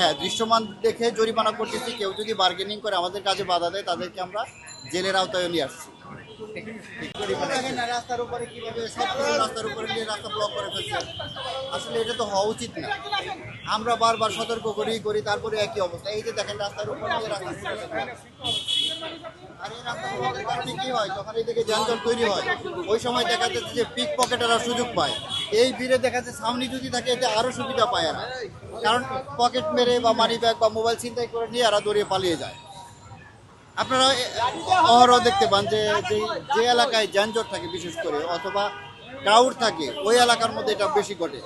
হ্যাঁ, দৃশ্যমান দেখে জরিমানা করতেছি। কেউ যদি বার্গেনিং করে আমাদের কাজে বাধা দেয় তাদেরকে আমরা জেলের আওতায় নিয়ে আসছি। দেখেন না রাস্তার উপরে কিভাবে সবকিছু রাস্তার উপরে নিয়ে রাস্তা ব্লক করে ফেলছে। আসলে এটা তো হওয়া উচিত না। আমরা বারবার সতর্ক করি তারপরে একই অবস্থা। এই যে দেখেন রাস্তার উপর দিয়ে রাস্তা ফুটে গেছে। আর এই রাস্তা আমাদের কাছে কি হয়, যখন এই দিকে যানজট তৈরি হয় ওই সময় দেখা যাচ্ছে যে পিক পকেটাররা সুযোগ পায়। এই ভিড়ে দেখা যাচ্ছে সামনে যদি থাকে এতে আরো সুবিধা পায় এরা, কারণ পকেট মেরে বা মানি ব্যাগ বা মোবাইল ছিনতাই করে নিয়ে এরা দৌড়িয়ে পালিয়ে যায়। আপনারা অহরহ দেখতে পান যে যে এলাকায় যানজট থাকে বিশেষ করে অথবা ক্রাউড থাকে ওই এলাকার মধ্যে এটা বেশি ঘটে।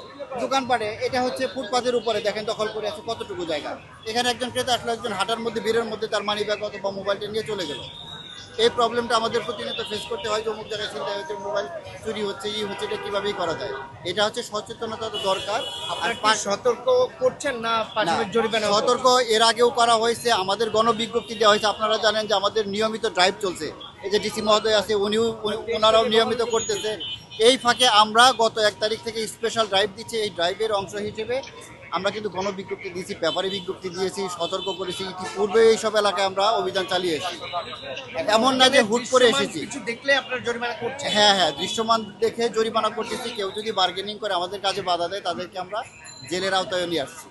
দোকানপাটে এটা হচ্ছে ফুটপাতের উপরে দেখেন দখল করে আছে কতটুকু জায়গা। এখানে একজন ক্রেতা আসলে একজন হাঁটার মধ্যে ভিড়ের মধ্যে তার মানি ব্যাগ অথবা মোবাইলটা নিয়ে চলে গেল। এই প্রবলেমটা আমাদের প্রতিনিয়ত ফেস করতে হয় যে অমুক জায়গায় চিন্তায় হচ্ছে, মোবাইল চুরি হচ্ছে, হচ্ছে, এটা কীভাবেই করা যায়। এটা হচ্ছে সচেতনতা তো দরকার। আর সতর্ক করছেন না পাশাপাশি জরিমানা? সতর্ক এর আগেও করা হয়েছে, আমাদের গণবিজ্ঞপ্তি দেওয়া হয়েছে। আপনারা জানেন যে আমাদের নিয়মিত ড্রাইভ চলছে। এই যে ডিসি মহোদয় আছে ওনারাও নিয়মিত করতেছে। এই ফাঁকে আমরা গত 1 তারিখ থেকে স্পেশাল ড্রাইভ দিচ্ছি। এই ড্রাইভের অংশ হিসেবে আমরা কিন্তু গণবিজ্ঞপ্তি দিয়েছি, পেপারে বিজ্ঞপ্তি দিয়েছি, সতর্ক করেছি। ইতিপূর্বে এইসব এলাকায় আমরা অভিযান চালিয়ে এসেছি। এমন না যে হুট করে এসেছি। কিছু দেখলে আপনার জরিমানা করছেন? হ্যাঁ, দৃশ্যমান দেখে জরিমানা করতেছি। কেউ যদি বার্গেনিং করে আমাদের কাজে বাধা দেয় তাদেরকে আমরা জেলের আওতায় নিয়ে আসছি।